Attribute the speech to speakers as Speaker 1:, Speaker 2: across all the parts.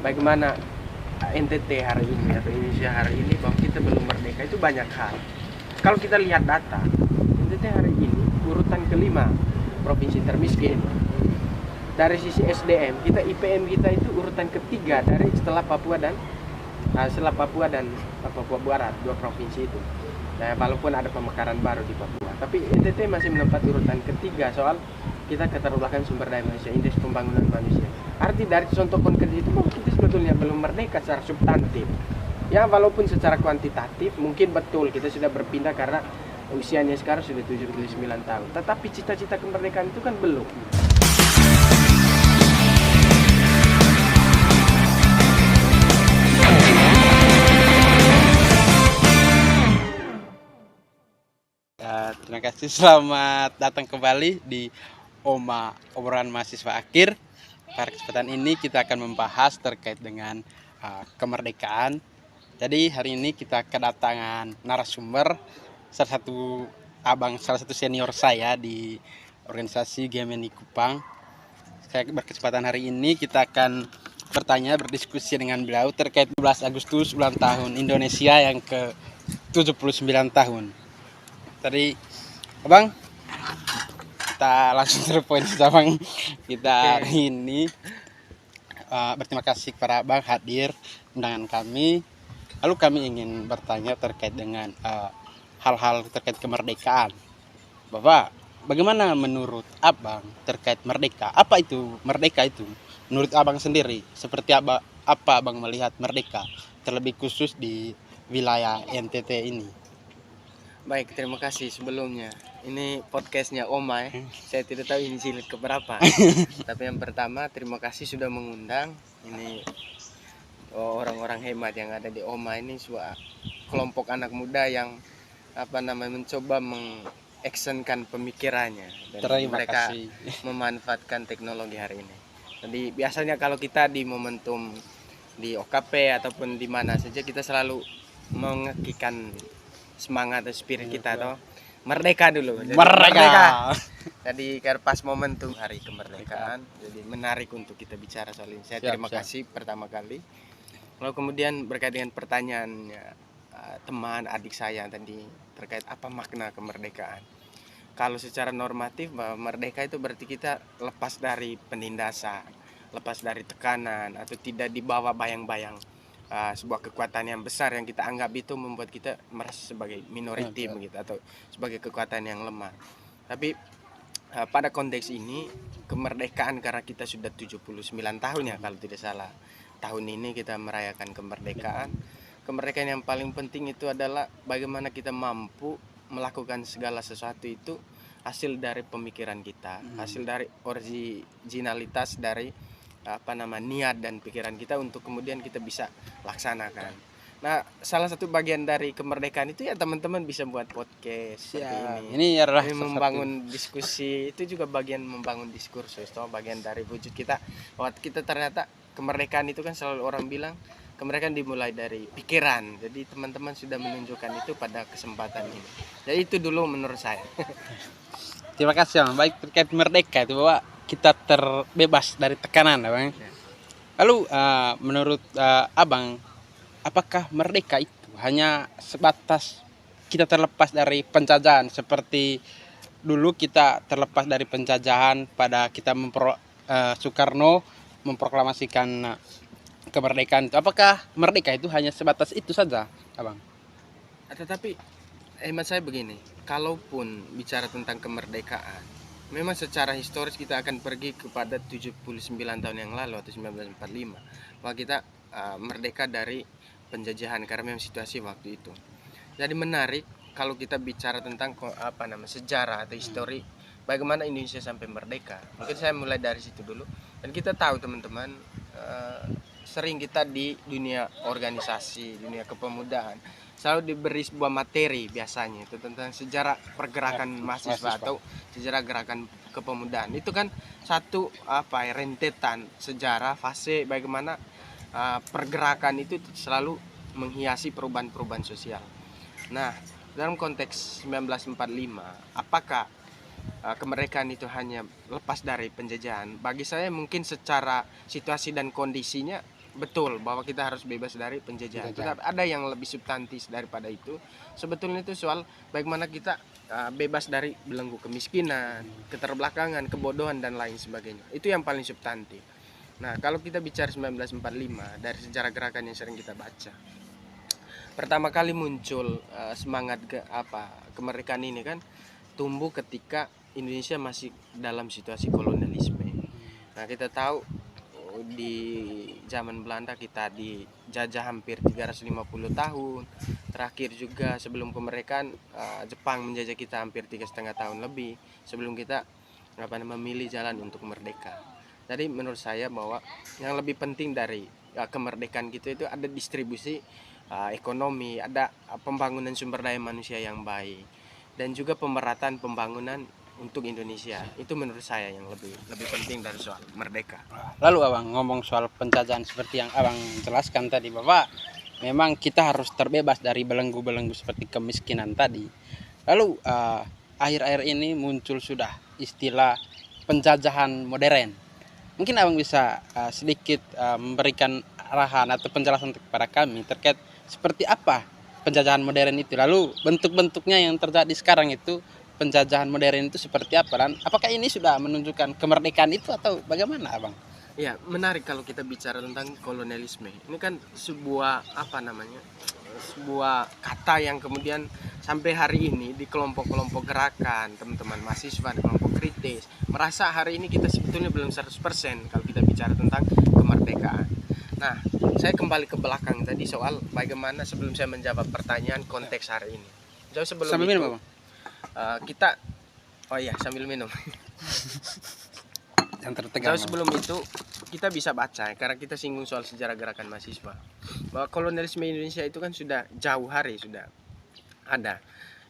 Speaker 1: bagaimana NTT hari ini atau Indonesia hari ini bahwa kita belum merdeka itu banyak hal. Kalau kita lihat data, NTT hari ini urutan kelima provinsi termiskin. Dari sisi SDM, kita IPM kita itu urutan ketiga dari setelah Papua dan Papua Barat, dua provinsi itu. Nah, walaupun ada pemekaran baru di Papua, tapi NTT masih menempati urutan ketiga soal kita keterbelakangan sumber daya manusia, indeks pembangunan manusia. Arti dari contoh konkret itu bahwa kita sebetulnya belum merdeka secara substantif. Ya, walaupun secara kuantitatif mungkin betul kita sudah berpindah karena usianya sekarang sudah 79 tahun. Tetapi cita-cita kemerdekaan itu kan belum.
Speaker 2: Terima kasih, selamat datang kembali di obrolan mahasiswa akhir. Pada kesempatan ini kita akan membahas terkait dengan kemerdekaan. Jadi hari ini kita kedatangan narasumber, salah satu senior saya di organisasi Gemini Kupang. Saya berkesempatan hari ini kita akan berdiskusi dengan beliau terkait 12 Agustus ulang tahun Indonesia yang ke-79 tahun. Tadi Abang, kita langsung terpoin saja Bang. Kita hari ini berterima kasih kepada Abang hadir undangan kami. Lalu kami ingin bertanya terkait dengan hal-hal terkait kemerdekaan. Bahwa bagaimana menurut Abang terkait merdeka? Apa itu merdeka itu? Menurut Abang sendiri, seperti apa Abang melihat merdeka, terlebih khusus di wilayah NTT ini?
Speaker 1: Baik, terima kasih sebelumnya. Ini podcastnya Oma ya. Saya tidak tahu ini jilid keberapa. Tapi yang pertama, terima kasih sudah mengundang. Ini orang-orang hebat yang ada di Oma ini, kelompok anak muda yang mencoba mengactionkan pemikirannya. Dan mereka memanfaatkan teknologi hari ini. Jadi biasanya kalau kita di momentum di OKP ataupun di mana saja, kita selalu mengekikan semangat atau spirit kita atau merdeka dulu. Jadi, merdeka. Jadi pas momentum hari kemerdekaan, jadi menarik untuk kita bicara soal ini. Saya terima kasih pertama kali. Lalu kemudian berkait dengan pertanyaannya teman adik saya tadi terkait apa makna kemerdekaan. Kalau secara normatif bahwa merdeka itu berarti kita lepas dari penindasan, lepas dari tekanan atau tidak dibawa bayang-bayang sebuah kekuatan yang besar yang kita anggap itu membuat kita merasa sebagai minority begitu atau sebagai kekuatan yang lemah. Tapi pada konteks ini kemerdekaan, karena kita sudah 79 tahun ya kalau tidak salah. Tahun ini kita merayakan kemerdekaan. Kemerdekaan yang paling penting itu adalah bagaimana kita mampu melakukan segala sesuatu itu hasil dari pemikiran kita, hasil dari originalitas dari niat dan pikiran kita untuk kemudian kita bisa laksanakan. Nah, salah satu bagian dari kemerdekaan itu ya teman-teman bisa buat podcast seperti ini. Ini membangun diskusi, itu juga bagian membangun diskursus, bagian dari wujud kita. Bahwa kita ternyata kemerdekaan itu kan selalu orang bilang kemerdekaan dimulai dari pikiran. Jadi teman-teman sudah menunjukkan itu pada kesempatan ini. Jadi itu dulu menurut saya.
Speaker 2: Terima kasih Bang. Baik, terkait merdeka itu bahwa kita terbebas dari tekanan, Bang. Lalu menurut Abang, apakah merdeka itu hanya sebatas kita terlepas dari penjajahan seperti dulu kita terlepas dari penjajahan pada kita Soekarno memproklamasikan kemerdekaan itu? Apakah merdeka itu hanya sebatas itu saja, Abang?
Speaker 1: Tetapi hemat saya begini, kalaupun bicara tentang kemerdekaan, memang secara historis kita akan pergi kepada 79 tahun yang lalu atau 1945 bahwa kita merdeka dari penjajahan karena memang situasi waktu itu. Jadi menarik kalau kita bicara tentang sejarah atau histori bagaimana Indonesia sampai merdeka. Mungkin saya mulai dari situ dulu. Dan kita tahu teman-teman, sering kita di dunia organisasi, dunia kepemudaan selalu diberi sebuah materi biasanya itu tentang sejarah pergerakan mahasiswa atau sejarah gerakan kepemudaan. Itu kan satu rentetan sejarah fase bagaimana pergerakan itu selalu menghiasi perubahan-perubahan sosial. Nah, dalam konteks 1945, apakah kemerdekaan itu hanya lepas dari penjajahan? Bagi saya mungkin secara situasi dan kondisinya betul bahwa kita harus bebas dari penjajahan. Tetapi ada yang lebih substantif daripada itu. Sebetulnya itu soal bagaimana kita bebas dari belenggu kemiskinan, keterbelakangan, kebodohan dan lain sebagainya. Itu yang paling substantif. Nah, kalau kita bicara 1945 dari sejarah gerakan yang sering kita baca, pertama kali muncul semangat kemerdekaan ini kan tumbuh ketika Indonesia masih dalam situasi kolonialisme. Nah, kita tahu di zaman Belanda kita dijajah hampir 350 tahun. Terakhir juga sebelum kemerdekaan Jepang menjajah kita hampir 3,5 tahun lebih sebelum kita memilih jalan untuk merdeka. Jadi menurut saya bahwa yang lebih penting dari kemerdekaan kita itu ada distribusi ekonomi, ada pembangunan sumber daya manusia yang baik, dan juga pemerataan pembangunan untuk Indonesia. Itu menurut saya yang lebih penting dari soal merdeka.
Speaker 2: Lalu Abang ngomong soal penjajahan seperti yang Abang jelaskan tadi, bahwa memang kita harus terbebas dari belenggu-belenggu seperti kemiskinan tadi. Lalu akhir-akhir ini muncul sudah istilah penjajahan modern. Mungkin Abang bisa sedikit memberikan arahan atau penjelasan kepada kami terkait seperti apa penjajahan modern itu. Lalu bentuk-bentuknya yang terjadi sekarang itu, penjajahan modern itu seperti apa, dan apakah ini sudah menunjukkan kemerdekaan itu atau bagaimana Abang?
Speaker 1: Ya, menarik kalau kita bicara tentang kolonialisme. Ini kan sebuah sebuah kata yang kemudian sampai hari ini di kelompok-kelompok gerakan, teman-teman mahasiswa, kelompok kritis merasa hari ini kita sebetulnya belum 100% kalau kita bicara tentang kemerdekaan. Nah, saya kembali ke belakang tadi soal bagaimana sebelum saya menjawab pertanyaan konteks hari ini. Jauh sebelum
Speaker 2: Sambil
Speaker 1: itu,
Speaker 2: minum, Abang?
Speaker 1: kita sambil minum.
Speaker 2: Yang tertegang.
Speaker 1: Jauh sebelum itu kita bisa baca karena kita singgung soal sejarah gerakan mahasiswa bahwa kolonialisme Indonesia itu kan sudah jauh hari sudah ada.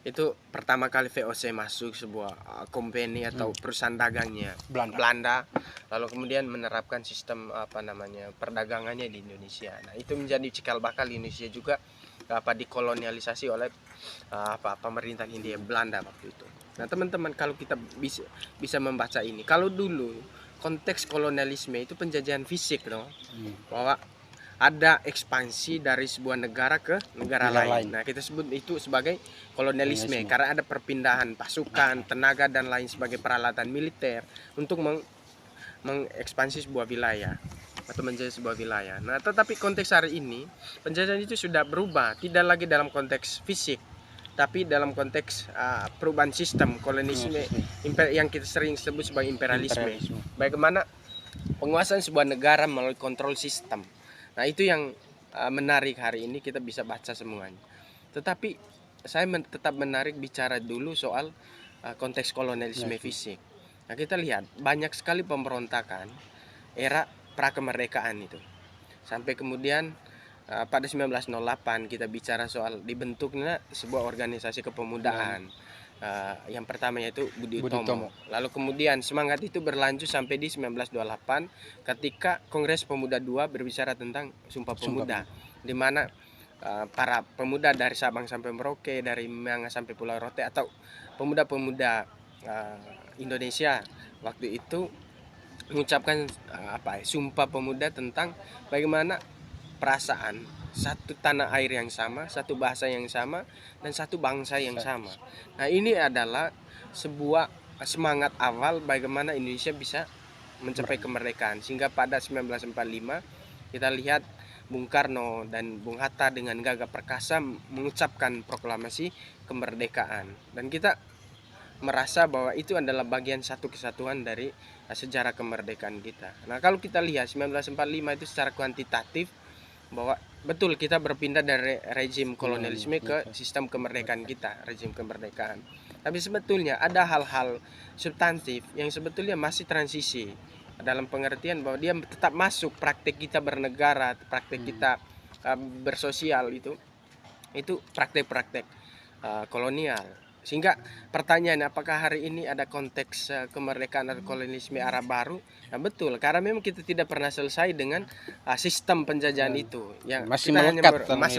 Speaker 1: Itu pertama kali VOC masuk sebuah company atau perusahaan dagangnya Belanda, lalu kemudian menerapkan sistem perdagangannya di Indonesia. Nah, itu menjadi cikal bakal Indonesia juga dikolonialisasi oleh pemerintahan Hindia Belanda waktu itu. Nah, teman-teman, kalau kita bisa membaca ini, kalau dulu konteks kolonialisme itu penjajahan fisik, bahwa ada ekspansi dari sebuah negara ke negara lain. Nah, kita sebut itu sebagai kolonialisme karena ada perpindahan pasukan, tenaga dan lain sebagai peralatan militer untuk mengekspansi sebuah wilayah atau menjadi sebuah wilayah. Nah, tetapi konteks hari ini penjajahan itu sudah berubah, tidak lagi dalam konteks fisik, tapi dalam konteks perubahan sistem kolonialisme yang kita sering sebut sebagai imperialisme. Bagaimana penguasaan sebuah negara melalui kontrol sistem. Nah, itu yang menarik hari ini kita bisa baca semuanya. Tetapi saya tetap menarik bicara dulu soal konteks kolonialisme fisik. Nah, kita lihat banyak sekali pemberontakan era prakemerdekaan itu. Sampai kemudian pada 1908 kita bicara soal dibentuknya sebuah organisasi kepemudaan. Yang pertama yaitu Budi Utomo. Lalu kemudian semangat itu berlanjut sampai di 1928 ketika Kongres Pemuda II berbicara tentang Sumpah Pemuda, di mana para pemuda dari Sabang sampai Merauke, dari Manga sampai Pulau Rote atau pemuda-pemuda Indonesia waktu itu mengucapkan Sumpah Pemuda tentang bagaimana perasaan satu tanah air yang sama, satu bahasa yang sama, dan satu bangsa yang sama. Nah, ini adalah sebuah semangat awal bagaimana Indonesia bisa mencapai kemerdekaan. Sehingga pada 1945 kita lihat Bung Karno dan Bung Hatta dengan gagah perkasa mengucapkan proklamasi kemerdekaan. Dan kita merasa bahwa itu adalah bagian satu kesatuan dari sejarah kemerdekaan kita. Nah, kalau kita lihat 1945 itu secara kuantitatif bahwa betul kita berpindah dari rezim kolonialisme ke sistem kemerdekaan kita, rezim kemerdekaan. Tapi sebetulnya ada hal-hal substantif yang sebetulnya masih transisi dalam pengertian bahwa dia tetap masuk praktek kita bernegara, praktek kita bersosial itu praktek-praktek kolonial. Sehingga pertanyaan apakah hari ini ada konteks kemerdekaan atau kolonialisme era baru? Nah, betul, karena memang kita tidak pernah selesai dengan sistem penjajahan itu yang
Speaker 2: masih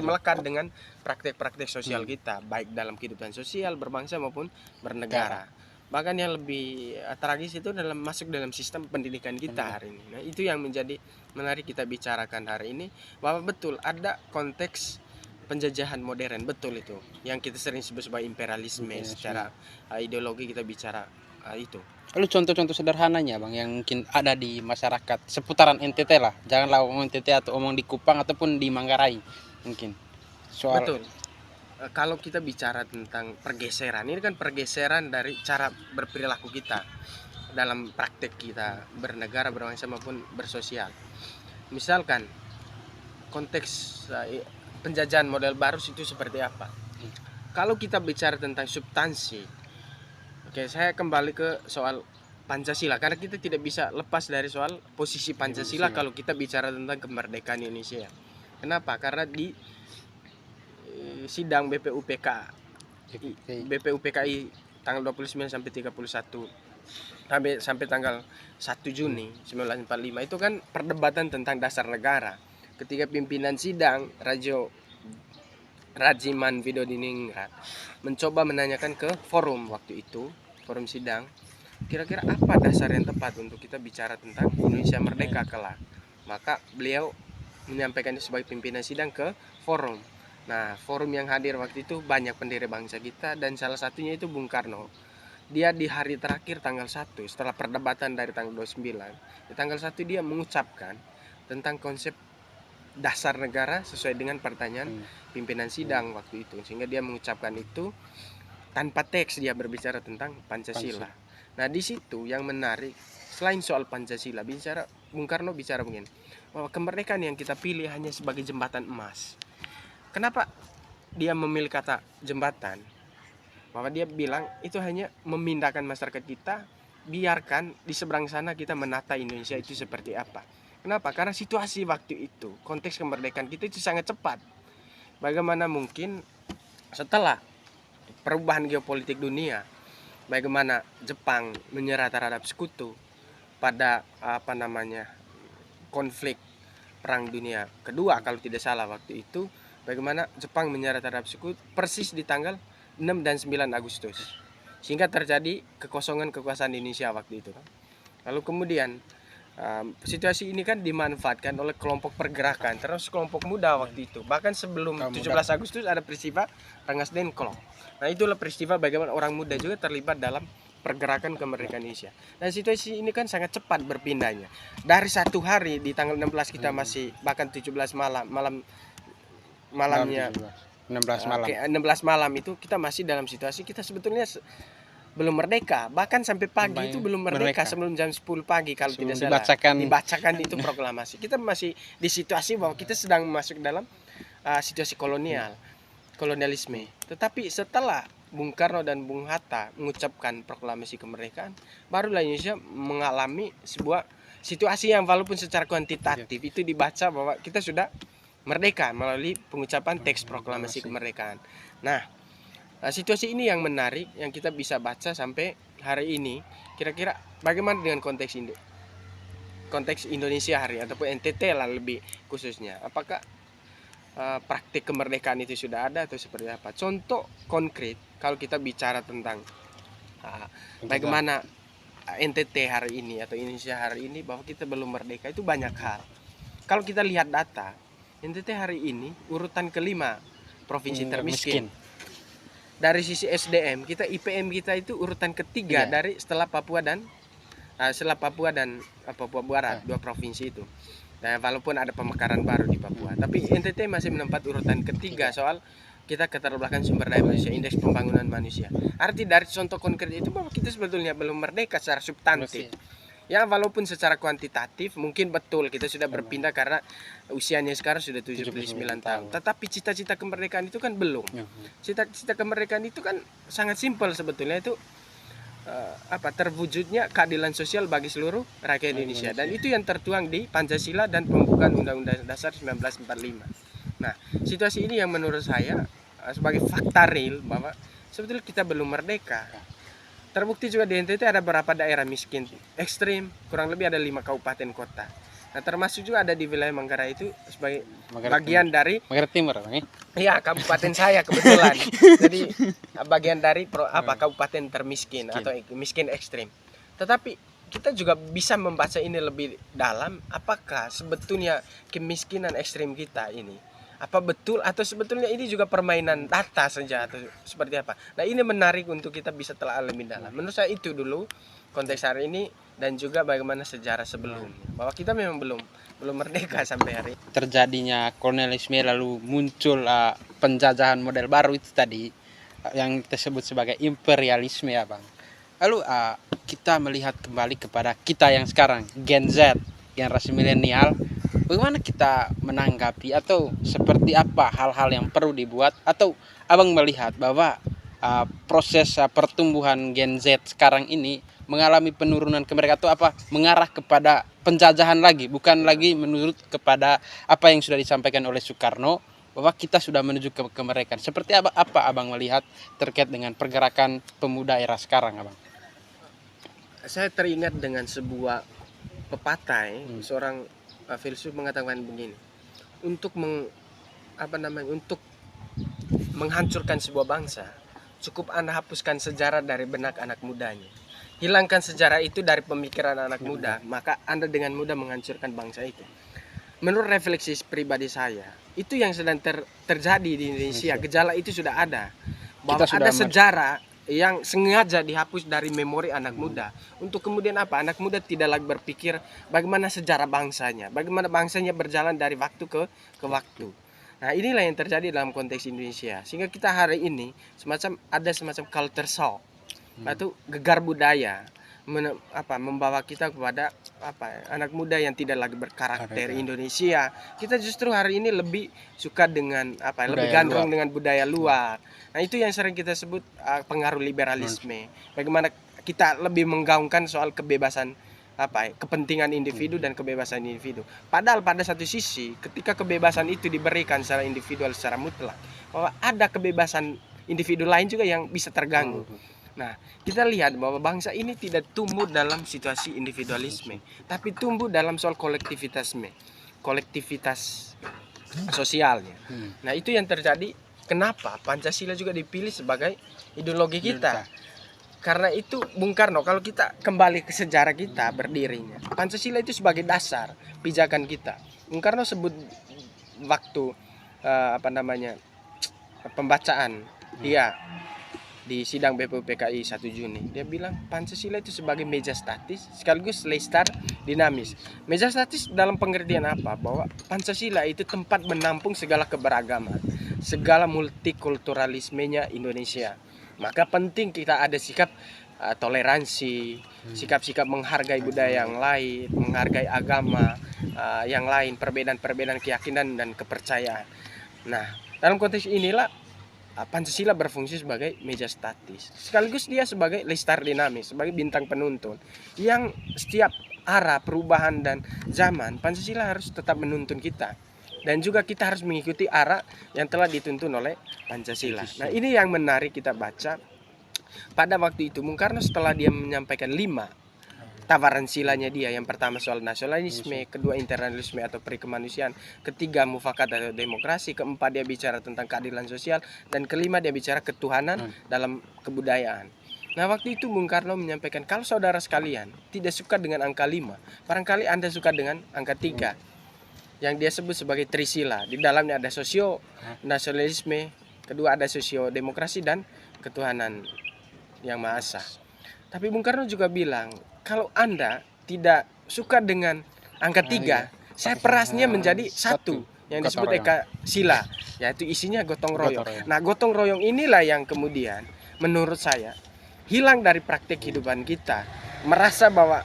Speaker 1: melekat dengan praktek-praktek sosial kita, baik dalam kehidupan sosial, berbangsa maupun bernegara. Bahkan yang lebih tragis itu masuk dalam sistem pendidikan kita hari ini. Nah, itu yang menjadi menarik kita bicarakan hari ini, bahwa betul ada konteks penjajahan modern, betul itu yang kita sering sebut sebagai imperialisme. Secara ideologi kita bicara itu.
Speaker 2: Lalu contoh-contoh sederhananya Bang yang mungkin ada di masyarakat seputaran NTT lah. Janganlah omong NTT atau omong di Kupang ataupun di Manggarai mungkin. Soal
Speaker 1: Betul. Kalau kita bicara tentang pergeseran, ini kan pergeseran dari cara berperilaku kita dalam praktek kita bernegara, berbangsa maupun bersosial. Misalkan konteks penjajahan model baru itu seperti apa? Kalau kita bicara tentang substansi, oke, saya kembali ke soal Pancasila, karena kita tidak bisa lepas dari soal posisi Pancasila kalau kita bicara tentang kemerdekaan Indonesia. Kenapa? Karena di sidang BPUPKI tanggal 29 sampai 31 sampai tanggal 1 Juni 1945 itu kan perdebatan tentang dasar negara. Ketika pimpinan sidang Rajiman Widodiningrat mencoba menanyakan ke forum waktu itu, forum sidang, kira-kira apa dasar yang tepat untuk kita bicara tentang Indonesia merdeka kelak. Maka beliau menyampaikan itu sebagai pimpinan sidang ke forum. Nah, forum yang hadir waktu itu banyak pendiri bangsa kita, dan salah satunya itu Bung Karno. Dia di hari terakhir tanggal 1 setelah perdebatan dari tanggal 29, di tanggal 1 dia mengucapkan tentang konsep dasar negara sesuai dengan pertanyaan pimpinan sidang waktu itu, sehingga dia mengucapkan itu tanpa teks, dia berbicara tentang Pancasila. Nah, di situ yang menarik, selain soal Pancasila, Bung Karno bicara begini, bahwa kemerdekaan yang kita pilih hanya sebagai jembatan emas. Kenapa dia memilih kata jembatan? Bahwa dia bilang itu hanya memindahkan masyarakat kita, biarkan di seberang sana kita menata Indonesia itu seperti apa. Kenapa? Karena situasi waktu itu, konteks kemerdekaan kita itu sangat cepat. Bagaimana mungkin setelah perubahan geopolitik dunia, bagaimana Jepang menyerah terhadap sekutu pada konflik Perang Dunia Kedua kalau tidak salah waktu itu, bagaimana Jepang menyerah terhadap sekutu persis di tanggal 6 dan 9 Agustus. Sehingga terjadi kekosongan kekuasaan Indonesia waktu itu. Lalu kemudian situasi ini kan dimanfaatkan oleh kelompok pergerakan, terus kelompok muda waktu itu. Bahkan sebelum 17 Agustus ada peristiwa Rengas Dengklok. Nah, itulah peristiwa bagaimana orang muda juga terlibat dalam pergerakan kemerdekaan Indonesia. Dan situasi ini kan sangat cepat berpindahnya. Dari satu hari di tanggal 16 kita masih, bahkan 17 malamnya
Speaker 2: 16 malam.
Speaker 1: 16 malam itu kita masih dalam situasi kita sebetulnya belum merdeka. Bahkan sampai pagi itu belum merdeka, sebelum jam 10 pagi kalau tidak salah dibacakan itu proklamasi. Kita masih di situasi bahwa kita sedang masuk dalam situasi kolonialisme. Tetapi setelah Bung Karno dan Bung Hatta mengucapkan proklamasi kemerdekaan, barulah Indonesia mengalami sebuah situasi yang walaupun secara kuantitatif itu dibaca bahwa kita sudah merdeka melalui pengucapan teks proklamasi kemerdekaan. Nah, situasi ini yang menarik yang kita bisa baca sampai hari ini. Kira-kira bagaimana dengan konteks Indonesia hari ataupun NTT lah lebih khususnya? Apakah praktik kemerdekaan itu sudah ada atau seperti apa? Contoh konkret kalau kita bicara tentang bagaimana NTT hari ini atau Indonesia hari ini, bahwa kita belum merdeka itu banyak hal. Kalau kita lihat data, NTT hari ini urutan kelima provinsi termiskin. Dari sisi SDM kita, IPM kita itu urutan ketiga dari setelah Papua dan Papua Barat, dua provinsi itu. Nah, walaupun ada pemekaran baru di Papua, tapi NTT masih menempati urutan ketiga soal kita keterbelakangan sumber daya manusia, indeks pembangunan manusia. Arti dari contoh konkret itu bahwa kita sebetulnya belum merdeka secara substantif. Ya, walaupun secara kuantitatif mungkin betul kita sudah berpindah karena usianya sekarang sudah 79 tahun. Tetapi cita-cita kemerdekaan itu kan belum. Cita-cita kemerdekaan itu kan sangat simpel sebetulnya, itu terwujudnya keadilan sosial bagi seluruh rakyat Indonesia. Dan itu yang tertuang di Pancasila dan pembukaan Undang-Undang Dasar 1945. Nah, situasi ini yang menurut saya sebagai fakta real bahwa sebetulnya kita belum merdeka. Terbukti juga di NTT ada beberapa daerah miskin ekstrim, kurang lebih ada 5 kabupaten kota. Nah, termasuk juga ada di wilayah Manggarai itu sebagai
Speaker 2: Manggarai
Speaker 1: bagian dari
Speaker 2: Manggarai Timur, Bang.
Speaker 1: iya kabupaten saya kebetulan. Jadi bagian dari kabupaten termiskin atau miskin ekstrim. Tetapi kita juga bisa membaca ini lebih dalam, apakah sebetulnya kemiskinan ekstrim kita ini apa betul atau sebetulnya ini juga permainan data saja atau seperti apa. Nah, ini menarik untuk kita bisa telah lebih dalam. Menurut saya itu dulu konteks hari ini dan juga bagaimana sejarah sebelumnya. Bahwa kita memang belum merdeka sampai hari ini.
Speaker 2: Terjadinya kolonialisme lalu muncul penjajahan model baru itu tadi yang kita sebut sebagai imperialisme ya Bang. Lalu kita melihat kembali kepada kita yang sekarang Gen Z, generasi milenial, bagaimana kita menanggapi atau seperti apa hal-hal yang perlu dibuat, atau Abang melihat bahwa proses pertumbuhan Gen Z sekarang ini mengalami penurunan ke mereka atau apa mengarah kepada penjajahan lagi, bukan lagi menurut kepada apa yang sudah disampaikan oleh Soekarno bahwa kita sudah menuju ke kemerdekaan. Seperti apa Abang melihat terkait dengan pergerakan pemuda era sekarang, Abang?
Speaker 1: Saya teringat dengan sebuah pepatah, seorang filsuf mengatakan begini, untuk untuk menghancurkan sebuah bangsa cukup Anda hapuskan sejarah dari benak anak mudanya, hilangkan sejarah itu dari pemikiran anak muda, maka Anda dengan mudah menghancurkan bangsa itu. Menurut refleksi pribadi saya, itu yang sedang terjadi di Indonesia. Gejala itu sudah ada, bahwa ada sejarah yang sengaja dihapus dari memori anak muda. Untuk kemudian apa? Anak muda tidak lagi berpikir bagaimana sejarah bangsanya, bagaimana bangsanya berjalan dari waktu ke waktu. Nah, inilah yang terjadi dalam konteks Indonesia. Sehingga kita hari ini ada semacam culture shock, atau gegar budaya, membawa kita kepada anak muda yang tidak lagi berkarakter Indonesia. Kita justru hari ini lebih suka dengan lebih gandrung dengan budaya luar. Nah, itu yang sering kita sebut pengaruh liberalisme. Bagaimana kita lebih menggaungkan soal kebebasan kepentingan individu dan kebebasan individu. Padahal pada satu sisi ketika kebebasan itu diberikan secara individual, secara mutlak, bahwa ada kebebasan individu lain juga yang bisa terganggu. Nah, kita lihat bahwa bangsa ini tidak tumbuh dalam situasi individualisme, tapi tumbuh dalam soal kolektivitas sosialnya. Nah, itu yang terjadi. Kenapa Pancasila juga dipilih sebagai ideologi kita? Karena itu Bung Karno, kalau kita kembali ke sejarah kita berdirinya, Pancasila itu sebagai dasar pijakan kita. Bung Karno sebut waktu pembacaan dia di sidang BPUPKI 1 Juni, dia bilang Pancasila itu sebagai meja statis sekaligus lestar dinamis. Meja statis dalam pengertian apa? Bahwa Pancasila itu tempat menampung segala keberagaman, segala multikulturalismenya Indonesia. Maka penting kita ada sikap toleransi, sikap-sikap menghargai budaya yang lain, menghargai agama yang lain, perbedaan-perbedaan keyakinan dan kepercayaan. Nah, dalam konteks inilah Pancasila berfungsi sebagai meja statis, sekaligus dia sebagai lestar dinamis, sebagai bintang penuntun yang setiap arah perubahan dan zaman Pancasila harus tetap menuntun kita, dan juga kita harus mengikuti arah yang telah dituntun oleh Pancasila. Nah, ini yang menarik kita baca. Pada waktu itu Bung Karno setelah dia menyampaikan 5 tawaran silanya dia, yang pertama soal nasionalisme, kedua internalisme atau perikemanusiaan, ketiga mufakat atau demokrasi, keempat dia bicara tentang keadilan sosial, dan kelima dia bicara ketuhanan dalam kebudayaan. Nah, waktu itu Bung Karno menyampaikan, kalau saudara sekalian tidak suka dengan angka 5, barangkali Anda suka dengan angka 3 yang dia sebut sebagai Trisila. Di dalamnya ada sosio nasionalisme, kedua ada sosio demokrasi, dan ketuhanan yang Maha Esa. Tapi Bung Karno juga bilang, kalau Anda tidak suka dengan angka 3, saya perasnya menjadi 1 yang disebut Eka Sila, yaitu isinya gotong royong. Nah, gotong royong inilah yang kemudian menurut saya hilang dari praktik kehidupan kita, merasa bahwa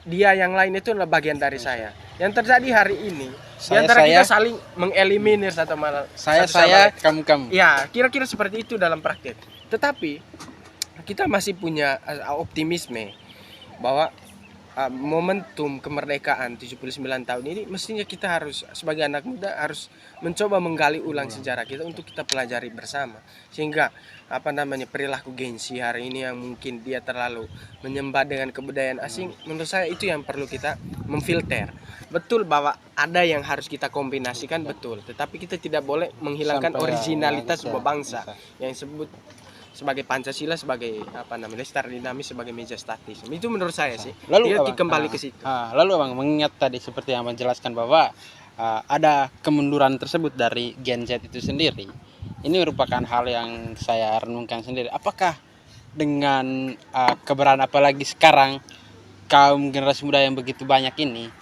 Speaker 1: dia yang lain itu adalah bagian dari saya. Yang terjadi hari ini di antara kita saling mengeliminir satu malam.
Speaker 2: Saya, kamu.
Speaker 1: Ya, kira-kira seperti itu dalam praktik. Tetapi kita masih punya optimisme bahwa momentum kemerdekaan 79 tahun ini, mestinya kita harus sebagai anak muda harus mencoba menggali ulang sejarah kita untuk kita pelajari bersama, sehingga perilaku gengsi hari ini yang mungkin dia terlalu menyembah dengan kebudayaan asing, menurut saya itu yang perlu kita memfilter. Betul bahwa ada yang harus kita kombinasikan, betul, tetapi kita tidak boleh menghilangkan
Speaker 2: Sampai
Speaker 1: originalitas sebuah bangsa
Speaker 2: bisa.
Speaker 1: yang disebut sebagai Pancasila, sebagai secara dinamis, sebagai meja statis. Itu menurut saya sih.
Speaker 2: Lalu
Speaker 1: Dia
Speaker 2: abang,
Speaker 1: kembali ke situ.
Speaker 2: lalu abang mengingat tadi seperti yang abang jelaskan bahwa ada kemunduran tersebut dari Gen Z itu sendiri. Ini merupakan hal yang saya renungkan sendiri. Apakah dengan keberadaan apalagi sekarang kaum generasi muda yang begitu banyak ini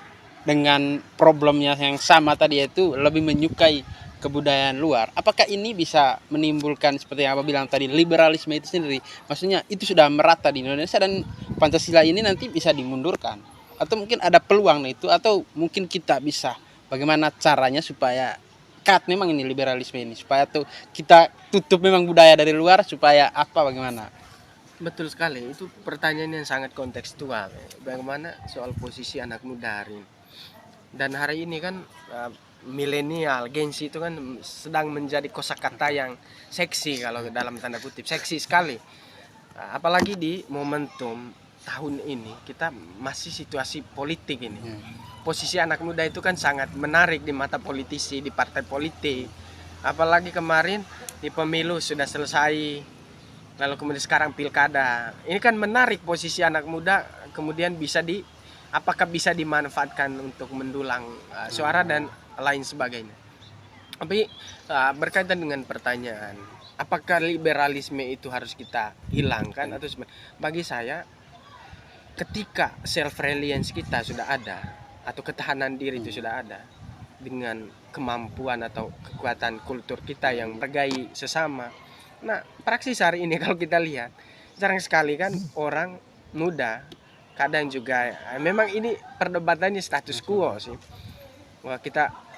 Speaker 2: dengan problemnya yang sama tadi, yaitu lebih menyukai kebudayaan luar, apakah ini bisa menimbulkan seperti yang Abang bilang tadi, liberalisme itu sendiri? Maksudnya itu sudah merata di Indonesia dan Pancasila ini nanti bisa dimundurkan, atau mungkin ada peluang itu, atau mungkin kita bisa bagaimana caranya supaya cut memang ini liberalisme ini, supaya tuh kita tutup memang budaya dari luar, supaya apa, bagaimana?
Speaker 1: Betul sekali. Itu pertanyaan yang sangat kontekstual. Bagaimana soal posisi anak muda hari ini. Dan hari ini kan milenial, Gen Z itu kan sedang menjadi kosakata yang seksi, kalau dalam tanda kutip seksi sekali. Apalagi di momentum tahun ini kita masih situasi politik ini. Posisi anak muda itu kan sangat menarik di mata politisi, di partai politik. Apalagi kemarin di pemilu sudah selesai, lalu kemudian sekarang pilkada. Ini kan menarik posisi anak muda, kemudian apakah bisa dimanfaatkan untuk mendulang suara dan lain sebagainya. Tapi berkaitan dengan pertanyaan, apakah liberalisme itu harus kita hilangkan atau bagi saya, ketika self reliance kita sudah ada atau ketahanan diri itu sudah ada, dengan kemampuan atau kekuatan kultur kita yang menghargai sesama. Nah, praksis hari ini kalau kita lihat, jarang sekali kan orang muda, kadang juga memang ini perdebatannya status quo sih. Wah, kita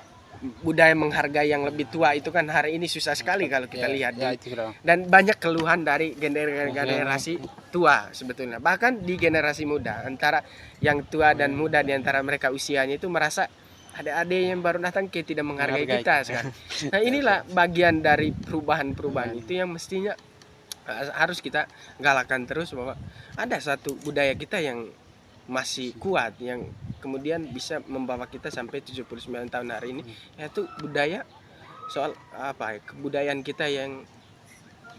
Speaker 1: budaya menghargai yang lebih tua itu kan hari ini susah sekali kalau kita lihat dan banyak keluhan dari generasi tua sebetulnya, bahkan di generasi muda, antara yang tua dan muda, di antara mereka usianya itu merasa adik-adik yang baru datang kayak tidak menghargai kita sekarang. Nah, inilah bagian dari perubahan-perubahan itu yang mestinya harus kita galakkan terus, bahwa ada satu budaya kita yang masih kuat, yang kemudian bisa membawa kita sampai 79 tahun hari ini, yaitu budaya soal kebudayaan kita yang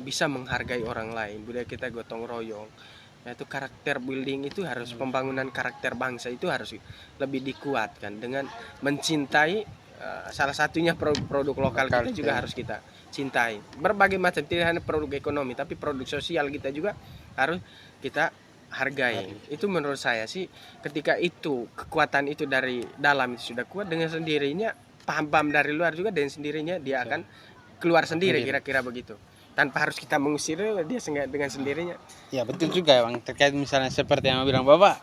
Speaker 1: bisa menghargai orang lain, budaya kita gotong royong, yaitu karakter building itu harus, pembangunan karakter bangsa itu harus lebih dikuatkan dengan mencintai salah satunya produk lokal kita juga harus kita cintai. Berbagai macam, tidak hanya produk ekonomi tapi produk sosial kita juga harus kita hargai. Itu menurut saya sih, ketika itu kekuatan itu dari dalam itu sudah kuat, dengan sendirinya paham-paham dari luar juga dengan sendirinya dia akan keluar sendiri, kira-kira begitu. Tanpa harus kita mengusir, dia dengan sendirinya.
Speaker 2: Ya betul juga ya Bang, terkait misalnya seperti yang bilang Bapak,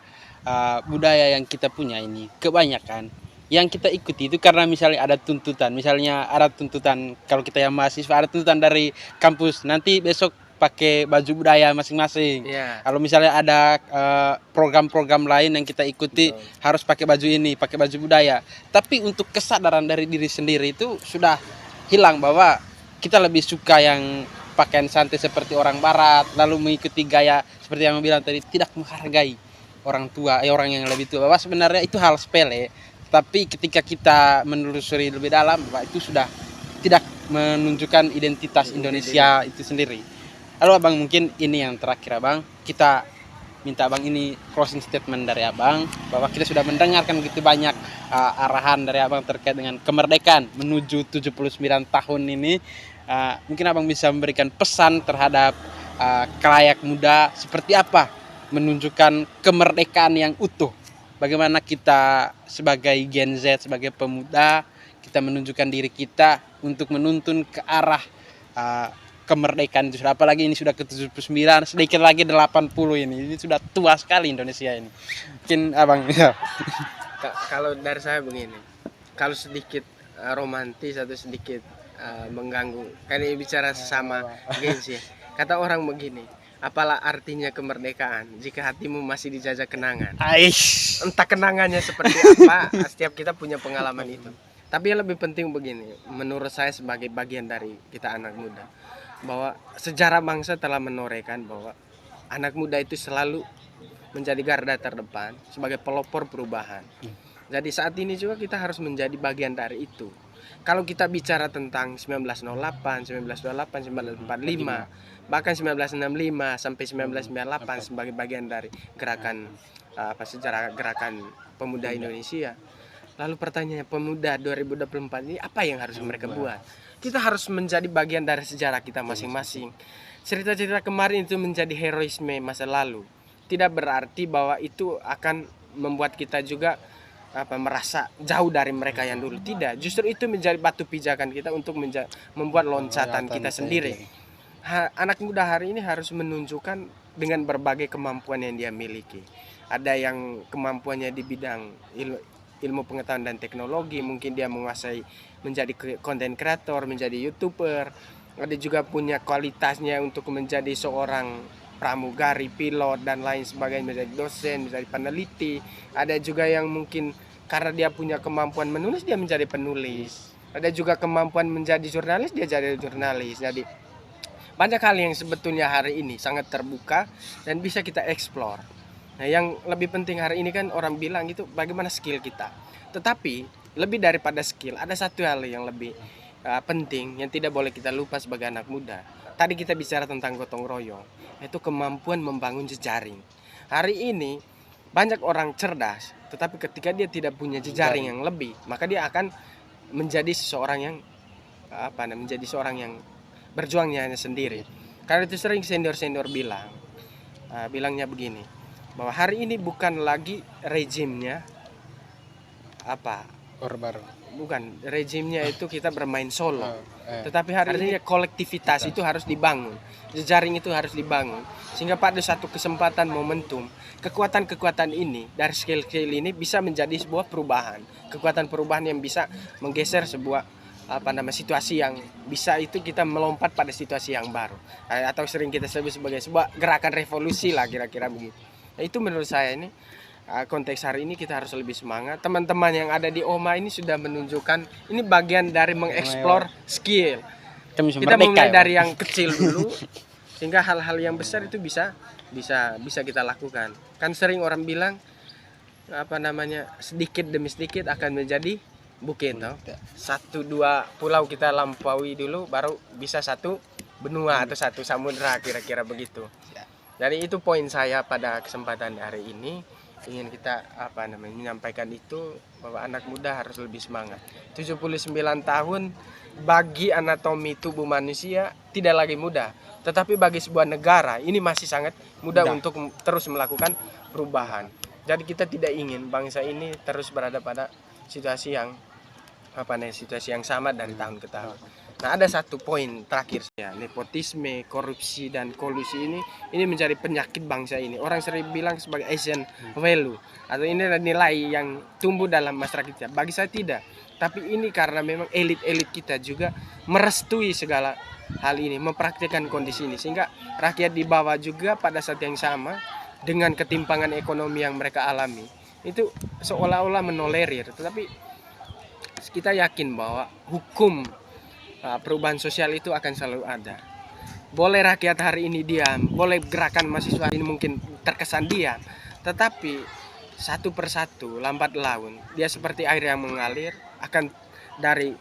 Speaker 2: budaya yang kita punya ini kebanyakan yang kita ikuti itu karena misalnya ada tuntutan, kalau kita yang mahasiswa ada tuntutan dari kampus, nanti besok pakai baju budaya masing-masing. Kalau misalnya ada program-program lain yang kita ikuti, harus pakai baju ini, pakai baju budaya. Tapi untuk kesadaran dari diri sendiri itu sudah hilang, bahwa kita lebih suka yang pakaian santai seperti orang barat, lalu mengikuti gaya seperti yang bilang tadi, tidak menghargai orang tua, orang yang lebih tua. Bahwa sebenarnya itu hal sepele, tapi ketika kita menelusuri lebih dalam, bahwa itu sudah tidak menunjukkan identitas Indonesia itu sendiri. Lalu Abang, mungkin ini yang terakhir Abang, kita minta Abang ini closing statement dari Abang, bahwa kita sudah mendengarkan begitu banyak arahan dari Abang terkait dengan kemerdekaan menuju 79 tahun ini. Mungkin Abang bisa memberikan pesan terhadap kalayak muda, seperti apa menunjukkan kemerdekaan yang utuh. Bagaimana kita sebagai Gen Z, sebagai pemuda, kita menunjukkan diri kita untuk menuntun ke arah kemerdekaan itu sudah, apalagi ini sudah ke 79, sedikit lagi 80 ini sudah tua sekali Indonesia ini. Mungkin Abang ya.
Speaker 1: Kalau dari saya begini, kalau sedikit romantis atau sedikit mengganggu, kan ini bicara sesama Gen Z. Kata orang begini, Apalah artinya kemerdekaan jika hatimu masih dijajah kenangan.
Speaker 2: Aish.
Speaker 1: Entah kenangannya seperti apa, setiap kita punya pengalaman itu. Tapi yang lebih penting begini, menurut saya sebagai bagian dari kita anak muda, bahwa sejarah bangsa telah menorehkan bahwa anak muda itu selalu menjadi garda terdepan sebagai pelopor perubahan. Jadi saat ini juga kita harus menjadi bagian dari itu. Kalau kita bicara tentang 1908, 1928, 1945, bahkan 1965 sampai 1998 sebagai bagian dari gerakan sejarah gerakan pemuda Indonesia. Lalu pertanyaannya, pemuda 2024 ini apa yang harus mereka buat? Kita harus menjadi bagian dari sejarah kita masing-masing. Cerita-cerita kemarin itu menjadi heroisme masa lalu. Tidak berarti bahwa itu akan membuat kita juga merasa jauh dari mereka yang dulu. Tidak, justru itu menjadi batu pijakan kita untuk membuat loncatan kita sendiri. Anak muda hari ini harus menunjukkan dengan berbagai kemampuan yang dia miliki. Ada yang kemampuannya di bidang ilmu pengetahuan dan teknologi, mungkin dia menguasai menjadi content creator, menjadi YouTuber. Ada juga punya kualitasnya untuk menjadi seorang pramugari, pilot dan lain sebagainya, menjadi dosen, menjadi peneliti. Ada juga yang mungkin karena dia punya kemampuan menulis, dia menjadi penulis. Ada juga kemampuan menjadi jurnalis, dia jadi jurnalis. Jadi banyak hal yang sebetulnya hari ini sangat terbuka dan bisa kita explore. Nah, yang lebih penting hari ini kan orang bilang itu bagaimana skill kita. Tetapi lebih daripada skill, ada satu hal yang lebih penting yang tidak boleh kita lupa sebagai anak muda. Tadi kita bicara tentang gotong royong, yaitu kemampuan membangun jejaring. Hari ini banyak orang cerdas, tetapi ketika dia tidak punya jejaring yang lebih, maka dia akan menjadi seseorang yang menjadi seorang yang berjuangnya hanya sendiri. Karena itu sering senior-senior bilangnya begini, bahwa hari ini bukan lagi rejimnya bukan rejimnya itu kita bermain solo, tetapi hari ini kolektivitas itu harus dibangun, jejaring itu harus dibangun, sehingga pada satu kesempatan momentum kekuatan-kekuatan ini dari skill-skill ini bisa menjadi sebuah perubahan, kekuatan perubahan yang bisa menggeser sebuah situasi yang bisa itu kita melompat pada situasi yang baru, atau sering kita sebut sebagai sebuah gerakan revolusi lah kira-kira begitu. Nah, itu menurut saya ini konteks hari ini kita harus lebih semangat. Teman-teman yang ada di OMA ini sudah menunjukkan ini bagian dari mengeksplor skill. Kita mulai dari yang kecil dulu sehingga hal-hal yang besar itu bisa kita lakukan. Kan sering orang bilang sedikit demi sedikit akan menjadi bukit, no? 1-2 pulau kita lampaui dulu baru bisa satu benua atau satu samudra, kira-kira begitu. Jadi itu poin saya pada kesempatan hari ini. Ingin kita menyampaikan itu, bahwa anak muda harus lebih semangat. 79 tahun bagi anatomi tubuh manusia tidak lagi mudah, tetapi bagi sebuah negara ini masih sangat mudah untuk terus melakukan perubahan. Jadi kita tidak ingin bangsa ini terus berada pada situasi yang sama dari tahun ke tahun. Nah, ada satu poin terakhir ya, nepotisme, korupsi dan kolusi ini menjadi penyakit bangsa ini. Orang sering bilang sebagai Asian value, atau ini adalah nilai yang tumbuh dalam masyarakat kita. Bagi saya tidak. Tapi ini karena memang elit-elit kita juga merestui segala hal ini, mempraktikkan kondisi ini, sehingga rakyat di bawah juga pada saat yang sama dengan ketimpangan ekonomi yang mereka alami itu seolah-olah menolerir. Tetapi kita yakin bahwa hukum perubahan sosial itu akan selalu ada. Boleh rakyat hari ini diam, boleh gerakan mahasiswa ini mungkin terkesan diam, tetapi satu persatu lambat laun dia seperti air yang mengalir, akan dari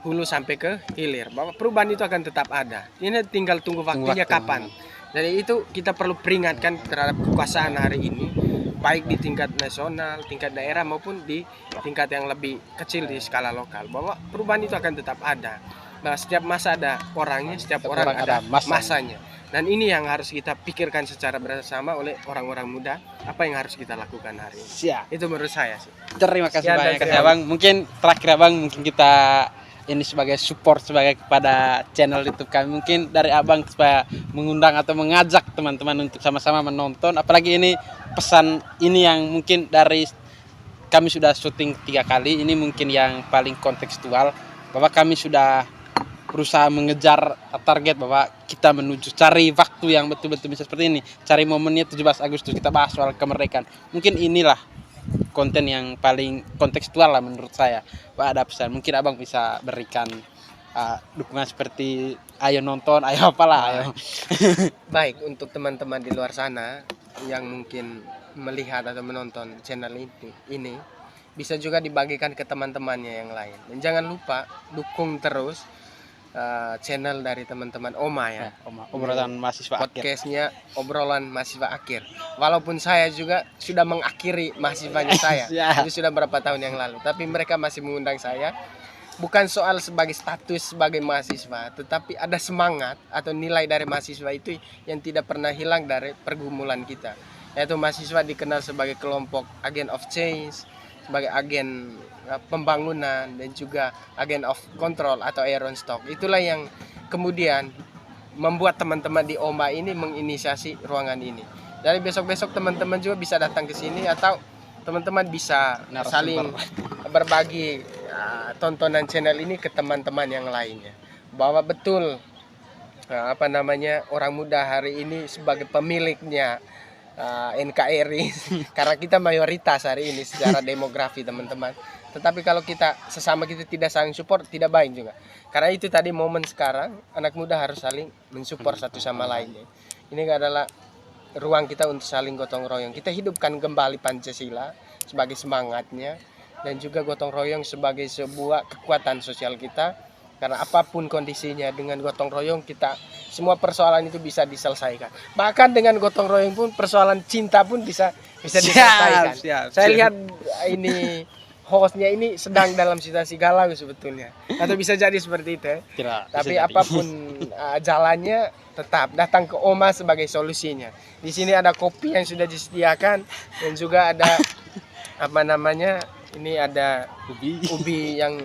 Speaker 1: hulu sampai ke hilir, bahwa perubahan itu akan tetap ada. Ini tinggal tunggu waktunya kapan. Jadi itu kita perlu peringatkan terhadap kekuasaan hari ini, baik di tingkat nasional, tingkat daerah maupun di tingkat yang lebih kecil di skala lokal, bahwa perubahan itu akan tetap ada. Nah, setiap masa ada orangnya, setiap orang ada masanya. Dan ini yang harus kita pikirkan secara bersama oleh orang-orang muda, apa yang harus kita lakukan hari ini.
Speaker 2: Siap.
Speaker 1: Itu menurut saya sih.
Speaker 2: Terima kasih banyak Abang. Mungkin terakhir Abang, mungkin kita ini sebagai support kepada channel YouTube kami, mungkin dari Abang supaya mengundang atau mengajak teman-teman untuk sama-sama menonton. Apalagi ini pesan ini yang mungkin dari kami sudah syuting 3 kali, ini mungkin yang paling kontekstual, bahwa kami sudah berusaha mengejar target bahwa kita menuju cari waktu yang betul-betul bisa seperti ini, cari momennya 17 Agustus kita bahas soal kemerdekaan. Mungkin inilah konten yang paling kontekstual lah menurut saya. Pak ada pesan mungkin abang bisa berikan dukungan seperti ayo nonton, ayo apalah, ayo.
Speaker 1: Baik, untuk teman-teman di luar sana yang mungkin melihat atau menonton channel ini bisa juga dibagikan ke teman-temannya yang lain. Dan jangan lupa dukung terus channel dari teman-teman Oma ya.
Speaker 2: Oma, obrolan mahasiswa akhir.
Speaker 1: Podcastnya obrolan mahasiswa akhir. Walaupun saya juga sudah mengakhiri mahasiswanya saya, itu sudah berapa tahun yang lalu. Tapi mereka masih mengundang saya. Bukan soal sebagai status sebagai mahasiswa, tetapi ada semangat atau nilai dari mahasiswa itu yang tidak pernah hilang dari pergumulan kita. Yaitu mahasiswa dikenal sebagai kelompok agent of change, sebagai agen pembangunan, dan juga agen of control atau iron stock. Itulah yang kemudian membuat teman-teman di OMA ini menginisiasi ruangan ini. Dari besok-besok teman-teman juga bisa datang ke sini atau teman-teman bisa saling berbagi tontonan channel ini ke teman-teman yang lainnya. Bahwa betul orang muda hari ini sebagai pemiliknya NKRI karena kita mayoritas hari ini secara demografi teman-teman. Tetapi kalau kita sesama kita tidak saling support tidak baik juga. Karena itu tadi momen sekarang anak muda harus saling mensupport satu sama lainnya. Ini adalah ruang kita untuk saling gotong royong. Kita hidupkan kembali Pancasila sebagai semangatnya dan juga gotong royong sebagai sebuah kekuatan sosial kita. Karena apapun kondisinya dengan gotong royong kita semua persoalan itu bisa diselesaikan. Bahkan dengan gotong royong pun persoalan cinta pun bisa diselesaikan. Saya lihat ini hostnya ini sedang dalam situasi galau sebetulnya. Atau bisa jadi seperti itu. Tapi apapun jalannya tetap datang ke Oma sebagai solusinya. Di sini ada kopi yang sudah disediakan dan juga ada ini ada ubi yang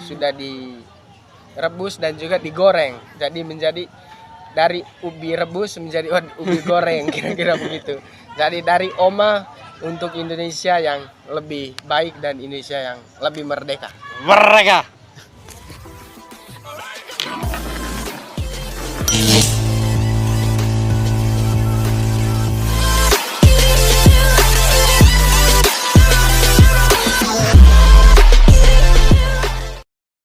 Speaker 1: sudah direbus dan juga digoreng. Jadi menjadi dari ubi rebus menjadi ubi goreng kira-kira begitu. Jadi dari Oma untuk Indonesia yang lebih baik dan Indonesia yang lebih merdeka.
Speaker 2: Merdeka.